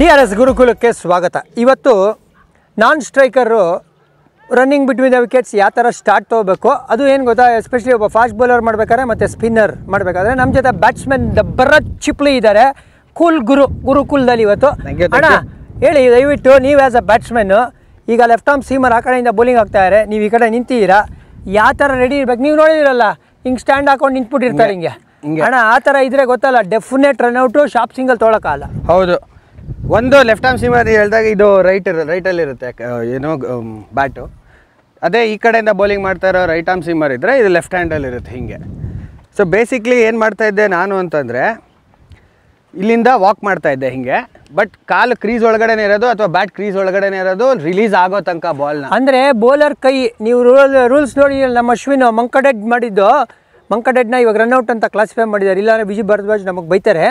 DRS ಗುರುಕುಲಕ್ಕೆ ಸ್ವಾಗತ. ಇವತ್ತು ನಾನ್ ಸ್ಟ್ರೈಕರು running between the wickets ಯಾವ ಥರ ಸ್ಟಾರ್ಟ್ ತೊಗೋಬೇಕು ಅದು ಏನು ಗೊತ್ತಾ, ಎಸ್ಪೆಷಲಿ ಒಬ್ಬ ಫಾಸ್ಟ್ ಬೌಲರ್ ಮಾಡಬೇಕಾದ್ರೆ ಮತ್ತು ಸ್ಪಿನ್ನರ್ ಮಾಡಬೇಕಾದ್ರೆ ನಮ್ಮ ಜೊತೆ ಬ್ಯಾಟ್ಸ್ಮನ್ ಭರತ್ ಚಿಪ್ಲಿ ಇದ್ದಾರೆ. ಕೂಲ್ ಗುರುಕುಲದಲ್ಲಿ ಇವತ್ತು ಅಣ್ಣ ಹೇಳಿ ದಯವಿಟ್ಟು ನೀವು ಆ್ಯಸ್ ಅ ಬ್ಯಾಟ್ಸ್ಮನ್ನು ಈಗ ಲೆಫ್ಟ್ ಆರ್ಮ್ ಸೀಮರ್ ಆ ಕಡೆಯಿಂದ ಬೌಲಿಂಗ್ ಆಗ್ತಾಯಿದ್ದಾರೆ, ನೀವು ಈ ಕಡೆ ನಿಂತಿದ್ದೀರಾ, ಯಾವ ಥರ ರೆಡಿ ಇರ್ಬೇಕು? ನೀವು ನೋಡಿದಿರಲ್ಲ ಹಿಂಗೆ ಸ್ಟ್ಯಾಂಡ್ ಹಾಕೊಂಡು ನಿಂತ್ಬಿಟ್ಟಿರ್ತಾರೆ ಹಿಂಗೆ ಅಣ್ಣ, ಆ ಥರ ಇದ್ರೆ ಗೊತ್ತಲ್ಲ ಡೆಫಿನೆಟ್ ರನ್ಔಟು ಶಾರ್ಪ್ ಸಿಂಗಲ್ ತೊಗೊಳಕ್ಕಾಗಲ್ಲ. ಹೌದು, ಒಂದು ಲೆಫ್ಟ್ ಆರ್ಮ್ ಸೀಮರ್ ಹೇಳಿದಾಗ ಇದು ರೈಟಲ್ಲಿರುತ್ತೆ ಏನೋ ಬ್ಯಾಟು, ಅದೇ ಈ ಕಡೆಯಿಂದ ಬೌಲಿಂಗ್ ಮಾಡ್ತಾ ಇರೋ ರೈಟ್ ಆರ್ಮ್ ಸೀಮರ್ ಇದ್ದರೆ ಇದು ಲೆಫ್ಟ್ ಹ್ಯಾಂಡಲ್ಲಿರುತ್ತೆ ಹಿಂಗೆ. ಸೊ ಬೇಸಿಕ್ಲಿ ಏನು ಮಾಡ್ತಾಯಿದ್ದೆ ನಾನು ಅಂತಂದರೆ ಇಲ್ಲಿಂದ ವಾಕ್ ಮಾಡ್ತಾಯಿದ್ದೆ ಹಿಂಗೆ, ಬಟ್ ಕಾಲು ಕ್ರೀಸ್ ಒಳಗಡೆನೇ ಇರೋದು ಅಥವಾ ಬ್ಯಾಟ್ ಕ್ರೀಸ್ ಒಳಗಡೆನೇ ಇರೋದು ರಿಲೀಸ್ ಆಗೋ ತನಕ ಬಾಲ್ನ. ಅಂದರೆ ಬೌಲರ್ ಕೈ ನೀವು ರೂಲ್ಸ್ ನೋಡಿ ನಮ್ಮ ಅಶ್ವಿನ್ ಮಂಕಡೆಡ್ ಮಾಡಿದ್ದು, ಮಂಕಡೆಡ್ನ ಇವಾಗ ರನ್ಔಟ್ ಅಂತ ಕ್ಲಾಸಿಫೈ ಮಾಡಿದ್ದಾರೆ, ಇಲ್ಲಾಂದರೆ ವಿಜಯ್ ಭರದ್ವಾಜ್ ನಮಗೆ ಬೈತಾರೆ.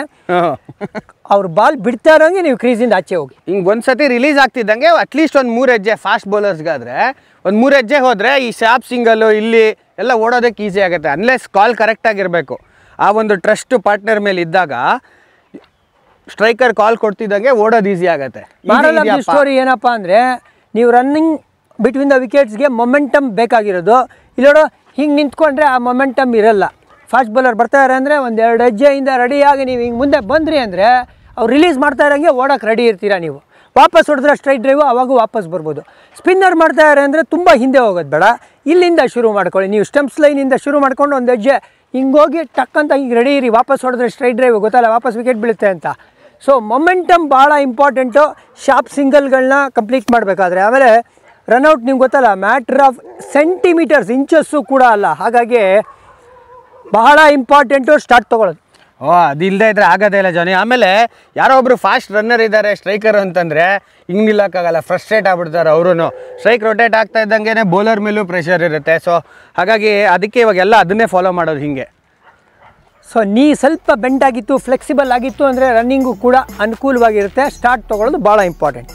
ಅವ್ರು ಬಾಲ್ ಬಿಡ್ತಾ ಇರೋಂಗೆ ನೀವು ಕ್ರೀಸಿಂದ ಆಚೆ ಹೋಗಿ ಹಿಂಗೆ ಒಂದು ಸತಿ ರಿಲೀಸ್ ಆಗ್ತಿದ್ದಂಗೆ ಅಟ್ಲೀಸ್ಟ್ ಒಂದು 3 ಹೆಜ್ಜೆ ಫಾಸ್ಟ್ ಬೌಲರ್ಸ್ಗಾದರೆ ಒಂದು 3 ಹೆಜ್ಜೆ ಹೋದರೆ ಈ ಶಾರ್ಪ್ ಸಿಂಗಲ್ಲು ಇಲ್ಲಿ ಎಲ್ಲ ಓಡೋದಕ್ಕೆ ಈಸಿ ಆಗುತ್ತೆ, ಅನ್ಲೆಸ್ ಕಾಲ್ ಕರೆಕ್ಟಾಗಿರಬೇಕು. ಆ ಒಂದು ಟ್ರಸ್ಟ್ ಪಾರ್ಟ್ನರ್ ಮೇಲೆ ಇದ್ದಾಗ ಸ್ಟ್ರೈಕರ್ ಕಾಲ್ ಕೊಡ್ತಿದ್ದಂಗೆ ಓಡೋದು ಈಸಿ ಆಗುತ್ತೆ. ಸ್ಟೋರಿ ಏನಪ್ಪ ಅಂದರೆ ನೀವು ರನ್ನಿಂಗ್ ಬಿಟ್ವೀನ್ ದ ವಿಕೆಟ್ಸ್ಗೆ ಮೊಮೆಂಟಮ್ ಬೇಕಾಗಿರೋದು. ಇಲ್ಲೋಡು ಹಿಂಗೆ ನಿಂತ್ಕೊಂಡ್ರೆ ಆ ಮೊಮೆಂಟಮ್ ಇರಲ್ಲ. ಫಾಸ್ಟ್ ಬೌಲರ್ ಬರ್ತಾರೆ ಅಂದರೆ ಒಂದು 2 ಹೆಜ್ಜೆಯಿಂದ ರೆಡಿಯಾಗಿ ನೀವು ಹಿಂಗೆ ಮುಂದೆ ಬಂದ್ರಿ ಅಂದರೆ ಅವ್ರು ರಿಲೀಸ್ ಮಾಡ್ತಾ ಇರೋಂಗೆ ಓಡೋಕ್ಕೆ ರೆಡಿ ಇರ್ತೀರಾ. ನೀವು ವಾಪಸ್ ಹೊಡೆದ್ರೆ ಸ್ಟ್ರೈಟ್ ಡ್ರೈವು ಅವಾಗೂ ವಾಪಸ್ ಬರ್ಬೋದು. ಸ್ಪಿನ್ನರ್ ಮಾಡ್ತಾರೆ ಅಂದರೆ ತುಂಬ ಹಿಂದೆ ಹೋಗೋದು ಬೇಡ, ಇಲ್ಲಿಂದ ಶುರು ಮಾಡ್ಕೊಳ್ಳಿ. ನೀವು ಸ್ಟಂಪ್ಸ್ ಲೈನಿಂದ ಶುರು ಮಾಡ್ಕೊಂಡು ಒಂದು ಹೆಜ್ಜೆ ಹಿಂಗೆ ಹೋಗಿ ಟಕ್ ಅಂತ ಹಿಂಗೆ ರೆಡಿ ಇರಿ, ವಾಪಸ್ ಹೊಡೆದ್ರೆ ಸ್ಟ್ರೈಟ್ ಡ್ರೈವ್ ಗೊತ್ತಲ್ಲ ವಾಪಸ್ ವಿಕೆಟ್ ಬೀಳುತ್ತೆ ಅಂತ. ಸೊ ಮೊಮೆಂಟಮ್ ಭಾಳ ಇಂಪಾರ್ಟೆಂಟು ಶಾರ್ಪ್ ಸಿಂಗಲ್ಗಳನ್ನ ಕಂಪ್ಲೀಟ್ ಮಾಡಬೇಕಾದ್ರೆ. ಆಮೇಲೆ ರನ್ಔಟ್ ನಿಮ್ಗೆ ಗೊತ್ತಲ್ಲ ಮ್ಯಾಟ್ರ್ ಆಫ್ ಸೆಂಟಿಮೀಟರ್ಸ್, ಇಂಚಸ್ಸು ಕೂಡ ಅಲ್ಲ, ಹಾಗಾಗಿ ಬಹಳ ಇಂಪಾರ್ಟೆಂಟು ಸ್ಟಾರ್ಟ್ ತೊಗೊಳ್ಳೋದು. ಅದು ಇಲ್ಲದೆ ಇದ್ರೆ ಆಗೋದೇ ಇಲ್ಲ ಜಾನಿ. ಆಮೇಲೆ ಯಾರೋ ಒಬ್ಬರು ಫಾಸ್ಟ್ ರನ್ನರ್ ಇದ್ದಾರೆ ಸ್ಟ್ರೈಕರ್ ಅಂತಂದರೆ ಹಿಂಗೆ ನಿಲ್ಲಕ್ಕಾಗಲ್ಲ, ಫ್ರಸ್ಟ್ರೇಟ್ ಆಗ್ಬಿಡ್ತಾರೆ ಅವರು. ಸ್ಟ್ರೈಕ್ ರೊಟೇಟ್ ಆಗ್ತಾ ಇದ್ದಂಗೆ ಬೌಲರ್ ಮೇಲೂ ಪ್ರೆಷರ್ ಇರುತ್ತೆ. ಸೊ ಹಾಗಾಗಿ ಅದಕ್ಕೆ ಇವಾಗೆಲ್ಲ ಅದನ್ನೇ ಫಾಲೋ ಮಾಡೋದು ಹಿಂಗೆ. ಸೊ ನೀ ಸ್ವಲ್ಪ ಬೆಂಡ್ ಆಗಿತ್ತು, ಫ್ಲೆಕ್ಸಿಬಲ್ ಆಗಿತ್ತು ಅಂದರೆ ರನ್ನಿಂಗು ಕೂಡ ಅನುಕೂಲವಾಗಿರುತ್ತೆ. ಸ್ಟಾರ್ಟ್ ತೊಗೊಳ್ಳೋದು ಭಾಳ ಇಂಪಾರ್ಟೆಂಟ್.